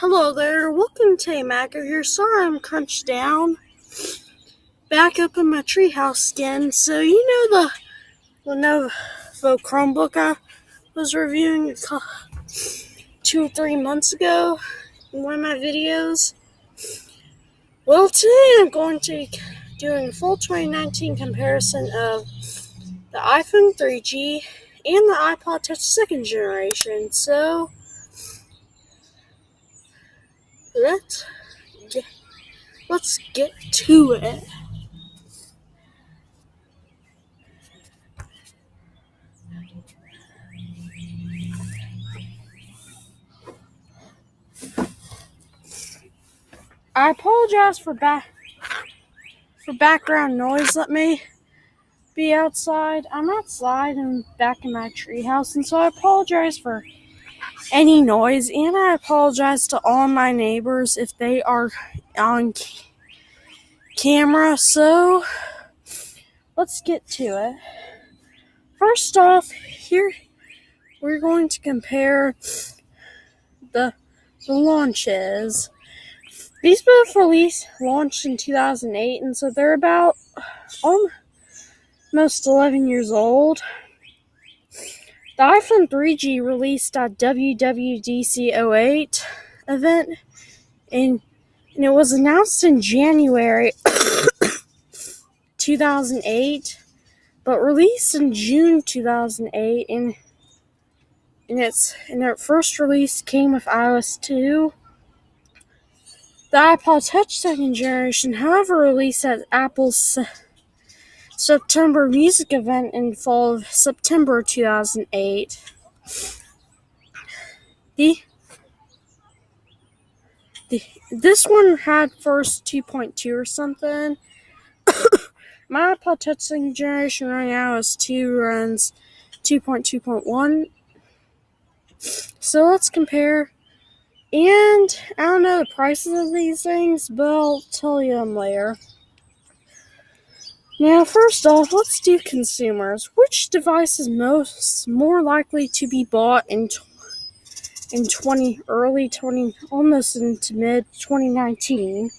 Hello there, welcome to Macker here. Sorry I'm crunched down. Back up in my treehouse again. So you know the Lenovo Chromebook I was reviewing 2 or 3 months ago in one of my videos? Well, today I'm going to be doing a full 2019 comparison of the iPhone 3G and the iPod Touch 2nd generation. So let's get to it. I apologize for background noise. Let me be outside. I'm outside and back in my treehouse, and so I apologize for any noise, and I apologize to all my neighbors if they are on camera. So let's get to it. First off, here we're going to compare the launches. These both launched in 2008, and so they're about almost 11 years old. The iPhone 3G released at WWDC 08 event, and it was announced in January 2008, but released in June 2008, and their first release came with iOS 2. The iPod Touch 2nd generation, however, released at Apple's September music event in fall of September 2008. This one had first 2.2 or something. My iPod Touch 2nd generation right now is 2 runs 2.2.1. So let's compare. And I don't know the prices of these things, but I'll tell you them later. Now, first off, let's do consumers. Which device is more likely to be bought in almost into mid 2019?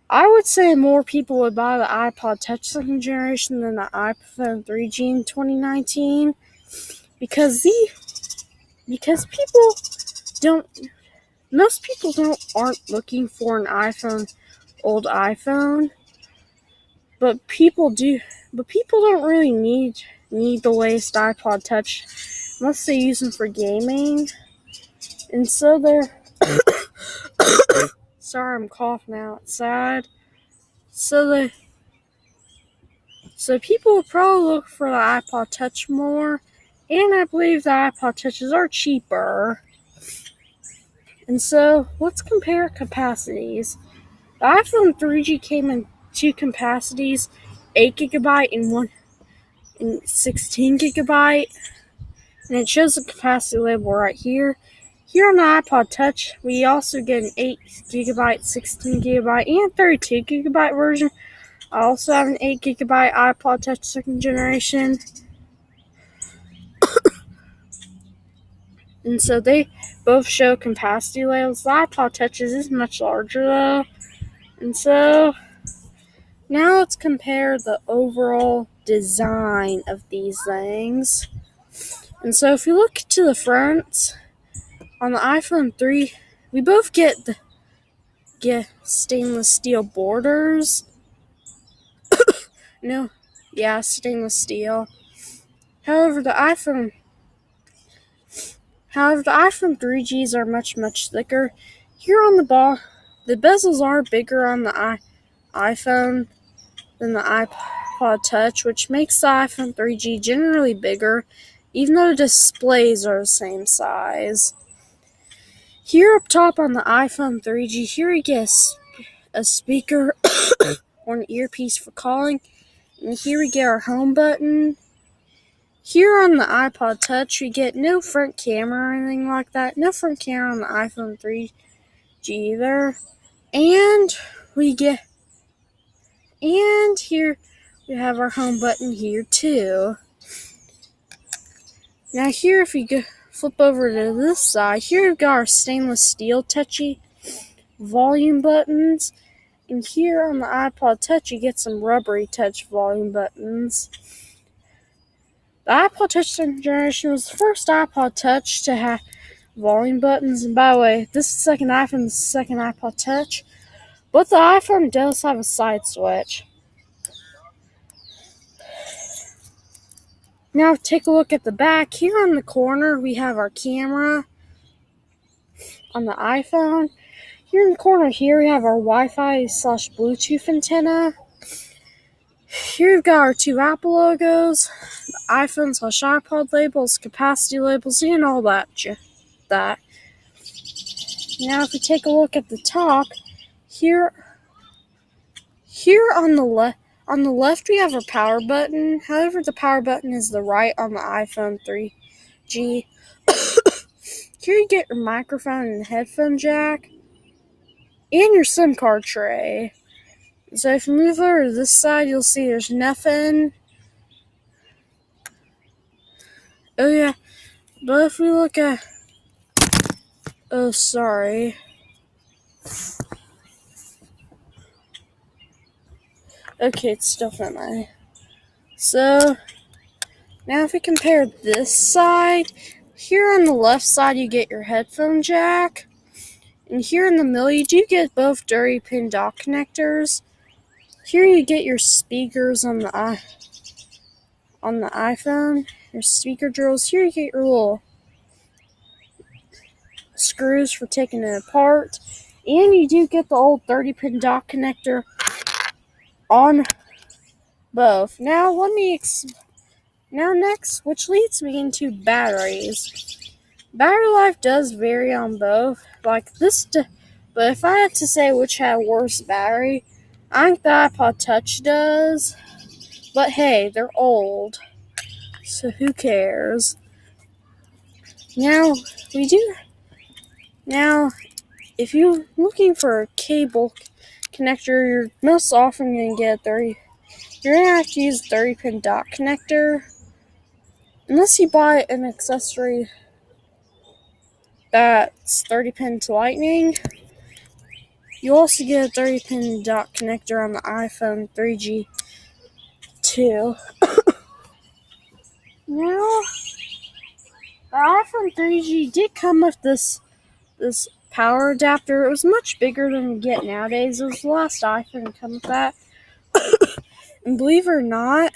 I would say more people would buy the iPod Touch 2nd generation than the iPhone 3G in 2019, because most people aren't looking for an old iPhone, but people do. But people don't really need the latest iPod Touch unless they use them for gaming, and so they're. Sorry, I'm coughing outside. So people will probably look for the iPod Touch more, and I believe the iPod Touches are cheaper. And so let's compare capacities. The iPhone 3G came in 2 capacities, 8GB and 16GB, and it shows the capacity label right here. Here on the iPod Touch, we also get an 8GB, 16GB, and 32GB version. I also have an 8GB iPod Touch 2nd generation. And so they both show capacity labels. The iPod Touches is much larger though. And so now let's compare the overall design of these things. And so if you look to the front, on the iPhone 3, we both get stainless steel borders. Stainless steel. However, the iPhone 3Gs are much, much thicker. Here on the bezels are bigger on the iPhone than the iPod Touch, which makes the iPhone 3G generally bigger, even though the displays are the same size. Here up top on the iPhone 3G, here you get a speaker or an earpiece for calling, and here we get our home button. Here on the iPod Touch, we get no front camera or anything like that. No front camera on the iPhone 3G either. And here we have our home button here too. Now here, if you go flip over to this side, here we've got our stainless steel touchy volume buttons. And here on the iPod Touch, you get some rubbery touch volume buttons. The iPod Touch generation was the first iPod Touch to have volume buttons. And by the way, this is the second iPhone, the second iPod Touch. But the iPhone does have a side switch. Now take a look at the back. Here on the corner, we have our camera on the iPhone. Here in the corner here, we have our Wi-Fi/Bluetooth antenna. Here we've got our two Apple logos, the iPhone/iPod labels, capacity labels, and all that. Now if we take a look at the top, here on the left we have our power button. However, the power button is the right on the iPhone 3G. Here you get your microphone and headphone jack, and your SIM card tray. So if you move over to this side, you'll see there's nothing. Oh yeah, but if we look at... Oh, sorry. Okay, it's still from my... So, now if we compare this side, here on the left side you get your headphone jack. And here in the middle, you do get both 30-pin dock connectors. Here you get your speakers on the iPhone, your speaker drills. Here you get your little screws for taking it apart. And you do get the old 30-pin dock connector on both. Now next, which leads me into batteries. Battery life does vary on both, like this, but if I had to say which had worse battery, I think the iPod Touch does. But hey, they're old, so who cares? Now if you're looking for a cable connector, you're most often gonna get you're gonna have to use a 30-pin dock connector, unless you buy an accessory that's 30-pin to Lightning. You also get a 30-pin dock connector on the iPhone 3G too. Now, the iPhone 3G did come with this power adapter. It was much bigger than you get nowadays. It was the last iPhone to come with that. And believe it or not,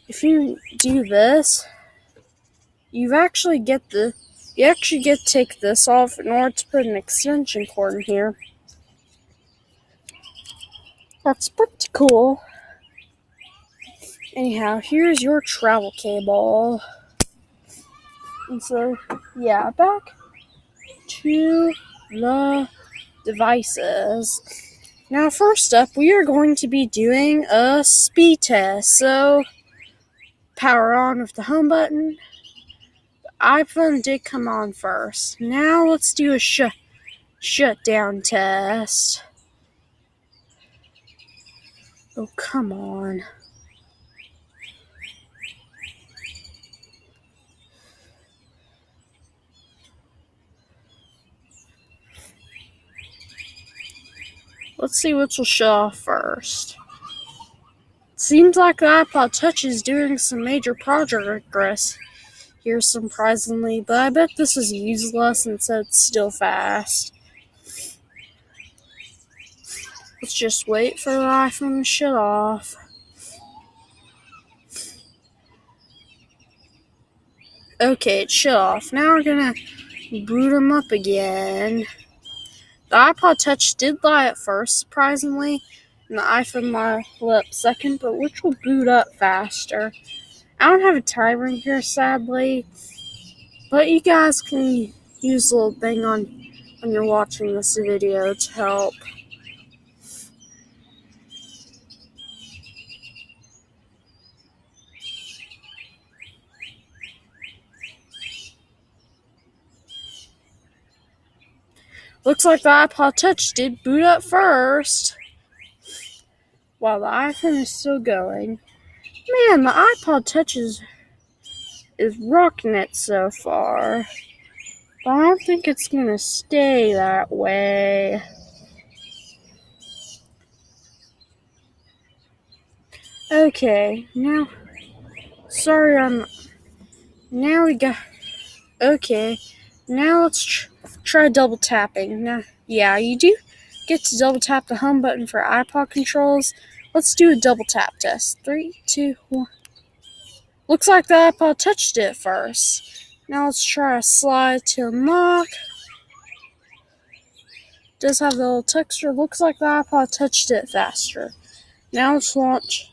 if you do this, you actually get to take this off in order to put an extension cord in here. That's pretty cool. Anyhow, here's your travel cable. And so, yeah, back to the devices. Now, first up, we are going to be doing a speed test. So, power on with the home button. iPhone did come on first. Now let's do a shutdown test. Oh, come on. Let's see which will shut off first. Seems like the iPod Touch is doing some major progress here, surprisingly, but I bet this is useless and so it's still fast. Let's just wait for the iPhone to shut off. Okay, it shut off. Now we're gonna boot them up again. The iPod Touch did lie at first, surprisingly, and the iPhone lit up second, but which will boot up faster? I don't have a timer here, sadly, but you guys can use the little thing when you're watching this video to help. Looks like the iPod Touch did boot up first, while the iPhone is still going. Man, the iPod Touch is is rocking it so far. But I don't think it's gonna stay that way. Okay, now, now we got, okay, now let's try double tapping. Now, yeah, you do get to double tap the home button for iPod controls. Let's do a double tap test. 3, 2, 1. Looks like the iPod touched it first. Now let's try a slide to unlock. Does have the little texture. Looks like the iPod touched it faster. Now let's launch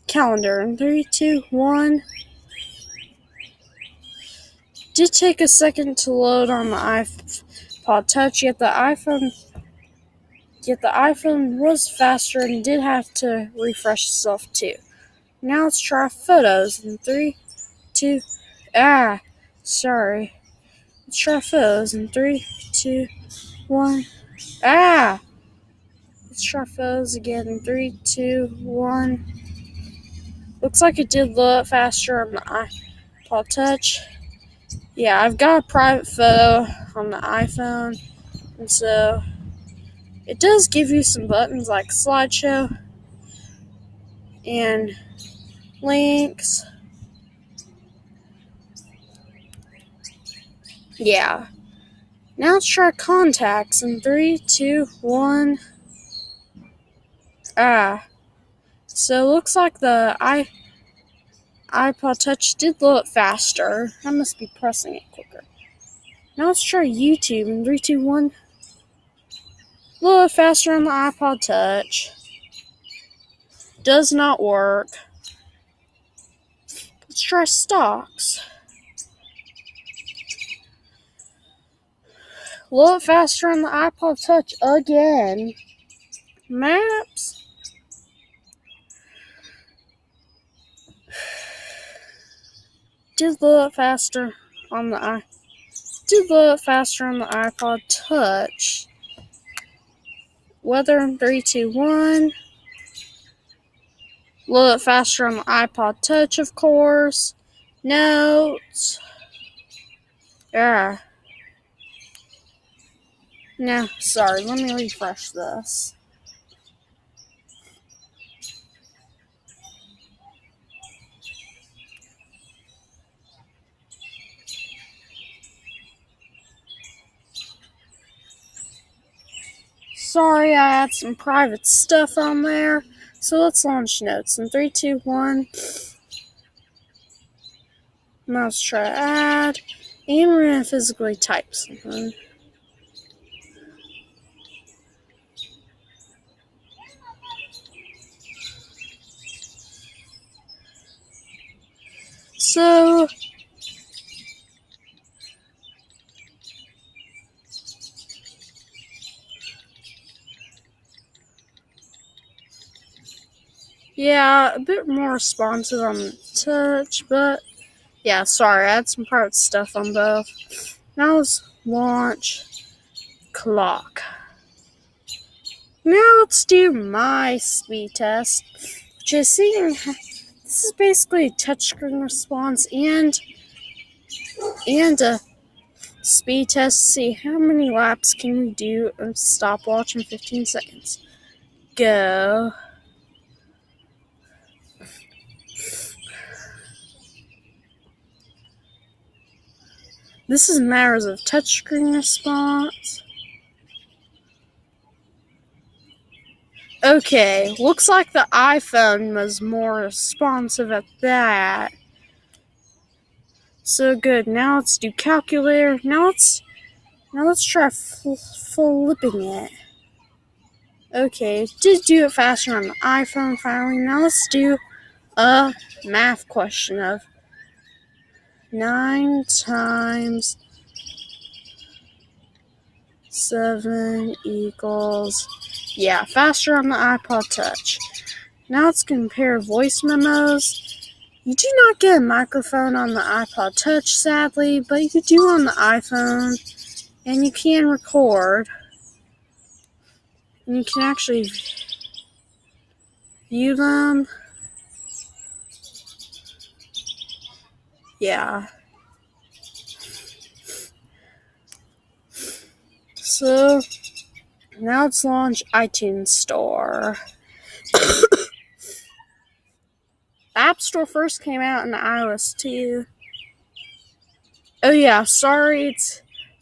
calendar in 3, 2, 1. Did take a second to load on the iPod Touch, yet the iPhone was faster and did have to refresh itself too. Now let's try photos in 3, 2, sorry. Let's try photos in 3, 2, 1. Let's try photos again in 3, 2, 1. Looks like it did load faster on the iPod Touch. Yeah, I've got a private photo on the iPhone, and so it does give you some buttons like slideshow and links. Yeah. Now let's try contacts in 3, 2, 1. So it looks like the iPod Touch did load faster. I must be pressing it quicker. Now let's try YouTube in 3, 2, 1. Load faster on the iPod Touch. Does not work. Let's try stocks. Load faster on the iPod Touch again. Maps. Did load faster on the iPod Touch. Weather in 3, 2, 1. Load faster on the iPod Touch, of course. Notes. No, sorry, let me refresh this. Sorry, I had some private stuff on there. So let's launch notes in 3, 2, 1. Now let's try add. And we're going to physically type something. So, yeah, a bit more responsive on the touch, but yeah, sorry, I had some private stuff on both. Now let's launch clock. Now let's do my speed test, which is seeing, this is basically a touchscreen response and a speed test to see how many laps can we do a stopwatch in 15 seconds. Go. This is matters of touchscreen response. Okay, looks like the iPhone was more responsive at that. So good. Now let's do calculator. Now let's try flipping it. Okay, it did do it faster on the iPhone finally. Now let's do a math question of 9 times 7 equals, yeah, faster on the iPod Touch. Now let's compare voice memos. You do not get a microphone on the iPod Touch, sadly, but you do on the iPhone, and you can record. And you can actually view them. Yeah. So now let's launch iTunes Store. App Store first came out in iOS 2. Oh yeah, sorry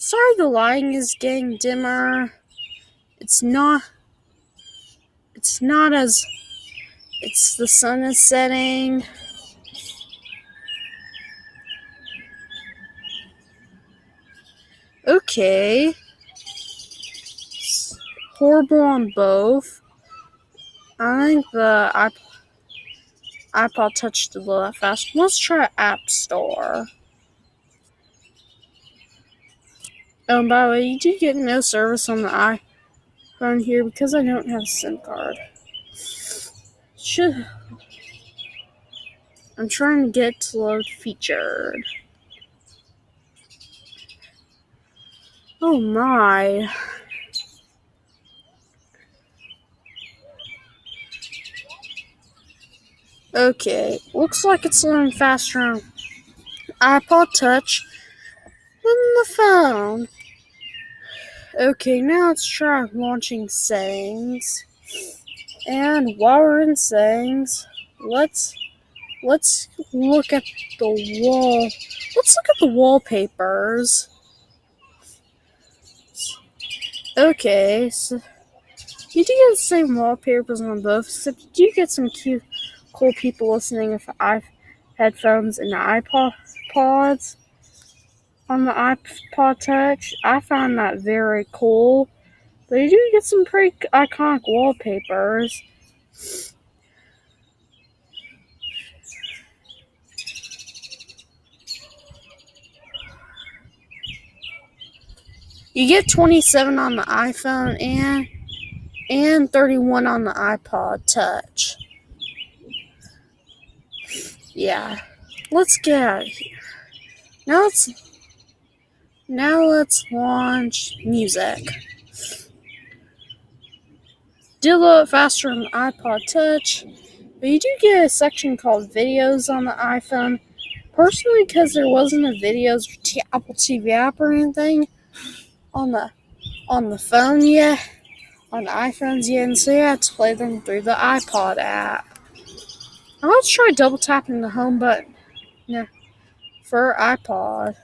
the lighting is getting dimmer. It's not as the sun is setting. Okay. Horrible on both. I think the iPod Touch did a little fast. Let's try App Store. Oh, and by the way, you do get no service on the iPhone here because I don't have a SIM card. I'm trying to get to load featured. Oh my. Okay, looks like it's loading faster on iPod Touch than the phone. Okay, now let's try launching settings. And while we're in settings, let's look at the wall. Let's look at the wallpapers. Okay, so you do get the same wallpapers on both, except you do get some cool people listening with headphones and the iPods on the iPod Touch. I found that very cool. But you do get some pretty iconic wallpapers. You get 27 on the iPhone and 31 on the iPod Touch. Yeah. Let's get out of here. Now let's launch music. Do a little faster on the iPod Touch, but you do get a section called videos on the iPhone. Personally, because there wasn't a videos or Apple TV app or anything on the phone yet, on the iPhones yet, and so you had to play them through the iPod app. Now let's try double tapping the home button for iPod.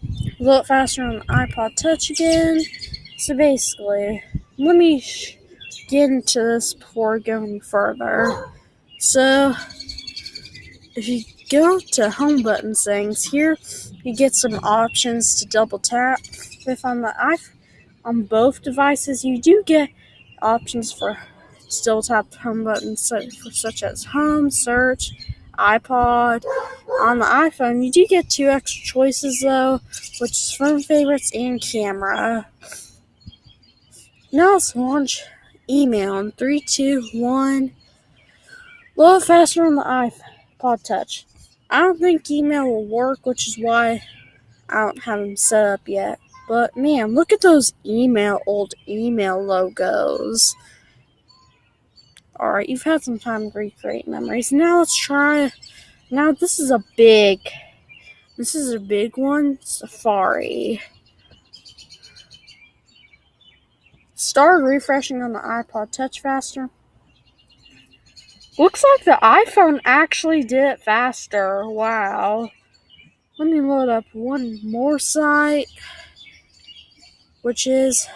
A little faster on the iPod Touch again. So basically, let me get into this before going further. So, if you go to home button settings here, you get some options to double tap. If on on both devices, you do get options for double tap the home button, such as home, search, iPod. On the iPhone, you do get 2 extra choices though, which is phone favorites and camera. Now let's launch email in 3, 2, 1. A little faster on the iPod Touch. I don't think email will work, which is why I don't have them set up yet. But man, look at those old email logos. Alright, you've had some time to recreate memories. Now let's try. Now this is a big one. Safari. Start refreshing on the iPod Touch faster. Looks like the iPhone actually did it faster. Wow. Let me load up one more site, which is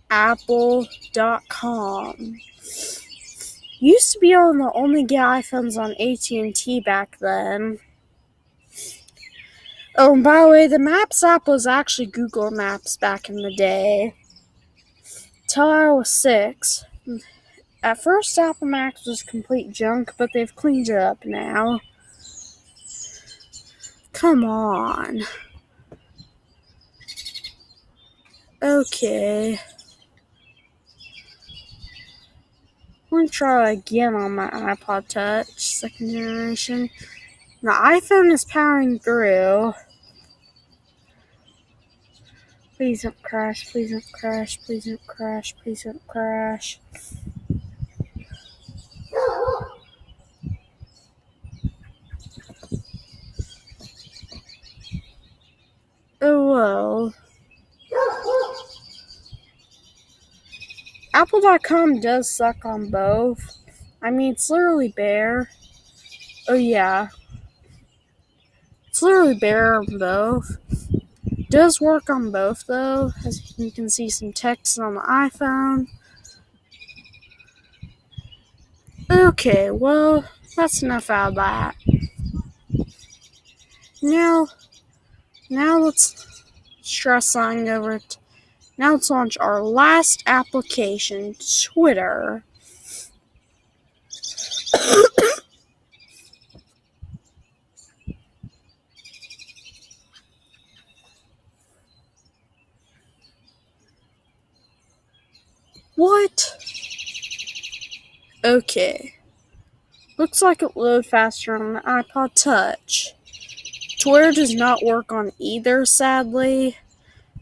apple.com. Used to be able to only get iPhones on AT&T back then. Oh, and by the way, the Maps app was actually Google Maps back in the day. Till I was 6. At first, Apple Maps was complete junk, but they've cleaned it up now. Come on. Okay. I'm going to try again on my iPod Touch, 2nd generation. The iPhone is powering through. Please don't crash, please don't crash, please don't crash, please don't crash. Oh well. Apple.com does suck on both. I mean, it's literally bare. Oh yeah. It's literally bare on both. It does work on both though, as you can see some text on the iPhone. Okay, well, that's enough out of that. Now let's stress on over it. Now let's launch our last application, Twitter. What? Okay. Looks like it loaded faster on the iPod Touch. Twitter does not work on either, sadly.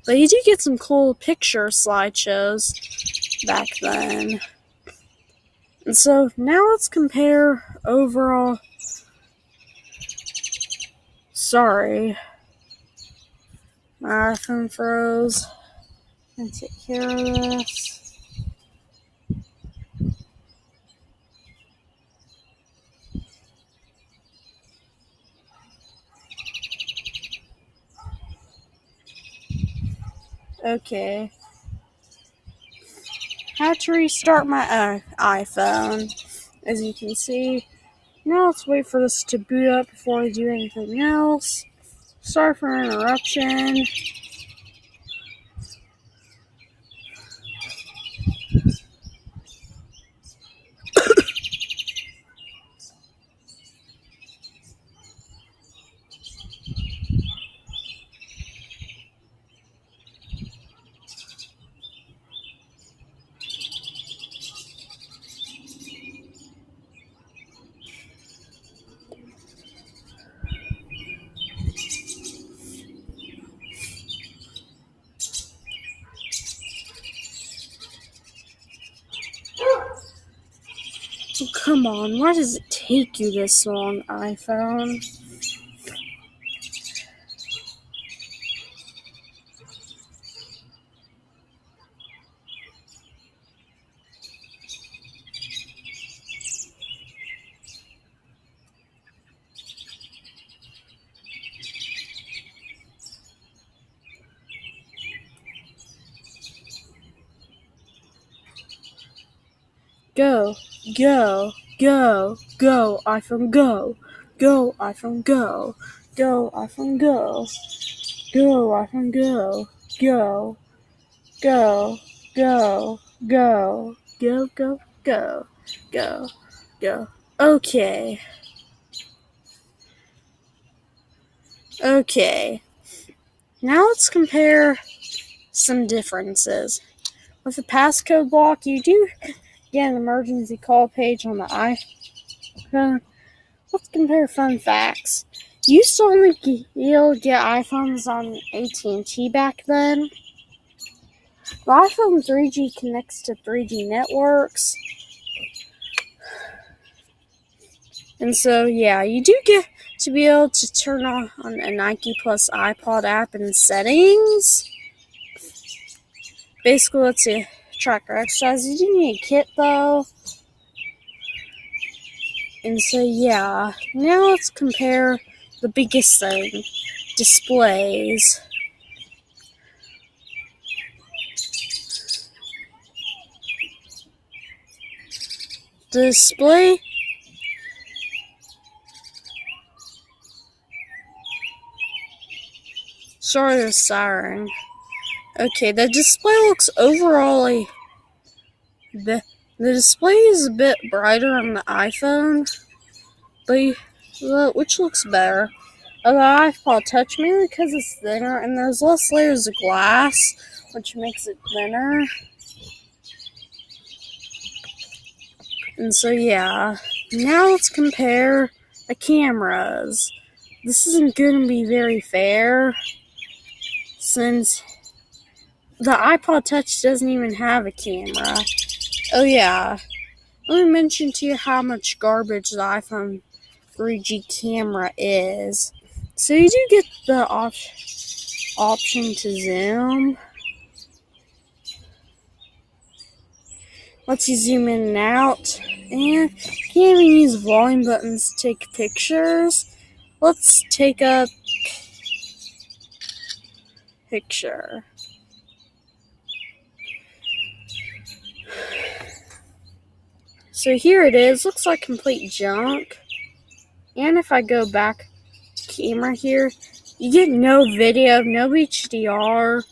But you do get some cool picture slideshows back then. And so now let's compare overall. Sorry. My iPhone froze. And take care of this. Okay. Had to restart my iPhone. As you can see. Now let's wait for this to boot up before I do anything else. Sorry for an interruption. Oh, come on, why does it take you this long, iPhone? Go, go, go, go, iPhone, go. Go, iPhone, go. Go, iPhone, go. Go, iPhone, go. Go, go, go, go, go, go, go, go, go. Okay. Okay. Now let's compare some differences. With the passcode block, you do get an emergency call page on the iPhone. Let's compare fun facts. You used to only be able to get iPhones on AT&T back then. The iPhone 3G connects to 3G networks. And so, yeah, you do get to be able to turn on a Nike Plus iPod app in settings. Basically, let's see, tracker exercise. You do need a kit, though. And so, yeah, now let's compare the biggest thing, displays. The display sorry, there's siren. Okay, the display looks overall the display is a bit brighter on the iPhone, but which looks better? The iPod Touch, mainly because it's thinner and there's less layers of glass, which makes it thinner. And so, yeah. Now let's compare the cameras. This isn't going to be very fair, since the iPod Touch doesn't even have a camera. Oh, yeah. Let me mention to you how much garbage the iPhone 3G camera is. So you do get the option to zoom. lets you zoom in and out, and you can even use volume buttons to take pictures. Let's take a picture. So here it is. Looks like complete junk. And if I go back to camera here, you get no video, no HDR,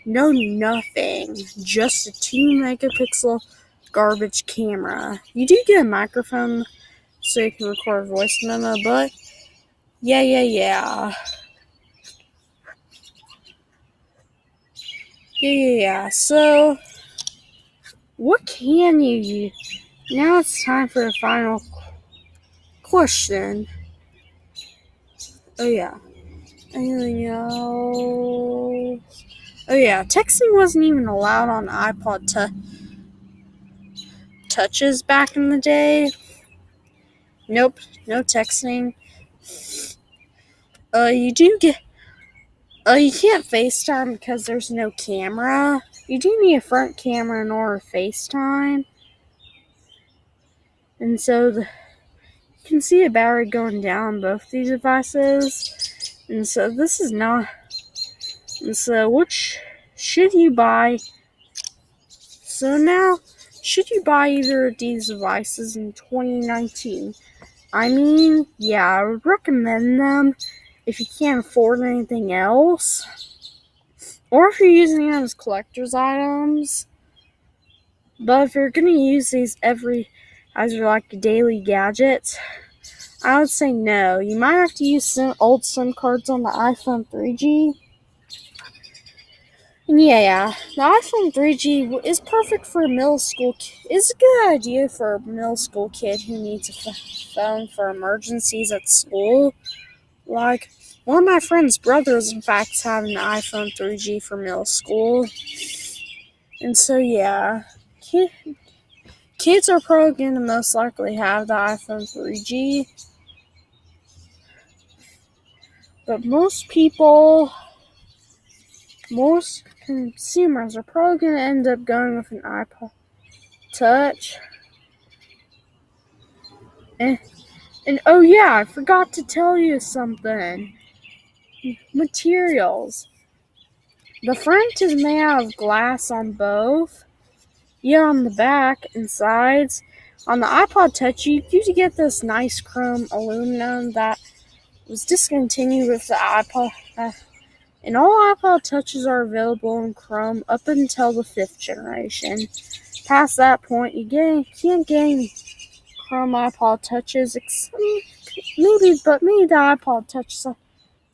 no nothing. Just a 2 megapixel garbage camera. You do get a microphone so you can record a voice memo, but yeah. So, what can you use? Now it's time for the final question. Oh yeah, texting wasn't even allowed on iPod touches back in the day. Nope, no texting. You can't FaceTime because there's no camera. You do need a front camera in order to FaceTime. And so you can see a battery going down on both these devices. And so this is not. And so which should you buy? So now, should you buy either of these devices in 2019? I mean, yeah, I would recommend them if you can't afford anything else. Or if you're using them as collector's items. But if you're going to use these as your daily gadgets, I would say no. You might have to use some old SIM cards on the iPhone 3G. And yeah, the iPhone 3G is perfect for a middle school kid. It's a good idea for a middle school kid who needs a phone for emergencies at school. Like, one of my friend's brothers, in fact, is having an iPhone 3G for middle school. And so, yeah, kids are probably going to most likely have the iPhone 3G. But most consumers are probably going to end up going with an iPod Touch. And oh yeah, I forgot to tell you something. Materials. The front is made out of glass on both. Yeah, on the back and sides. On the iPod Touch, you get this nice chrome aluminum that was discontinued with the iPod. And all iPod Touches are available in chrome up until the 5th generation. Past that point, you can't get any chrome iPod Touches, maybe the iPod Touch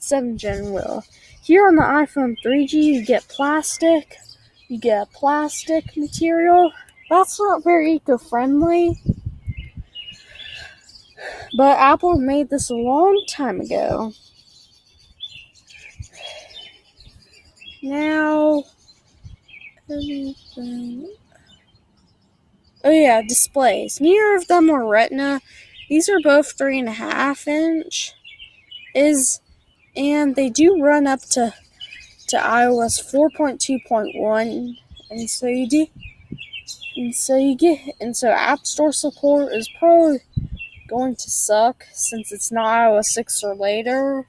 7th Gen will. Here on the iPhone 3G, you get plastic. You get a plastic material. That's not very eco-friendly. But Apple made this a long time ago. Now, displays. Neither of them are Retina. These are both 3.5 inch. And they do run up to iOS 4.2.1. And so App Store support is probably going to suck since it's not iOS 6 or later.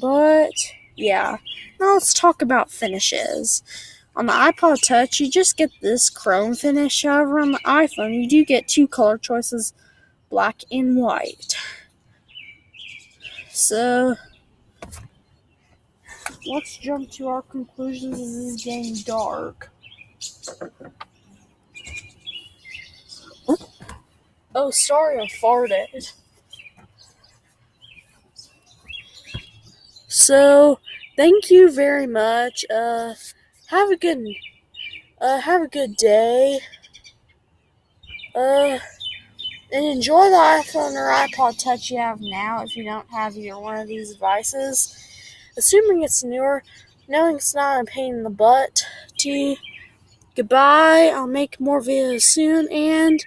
But yeah. Now let's talk about finishes. On the iPod Touch, you just get this chrome finish. However, on the iPhone, you do get 2 color choices, black and white. So, let's jump to our conclusions as this is getting dark. Oh, sorry, I farted. So, thank you very much. Have a good day. And enjoy the iPhone or iPod Touch you have now if you don't have either one of these devices. Assuming it's newer, knowing it's not a pain in the butt. Goodbye. I'll make more videos soon, and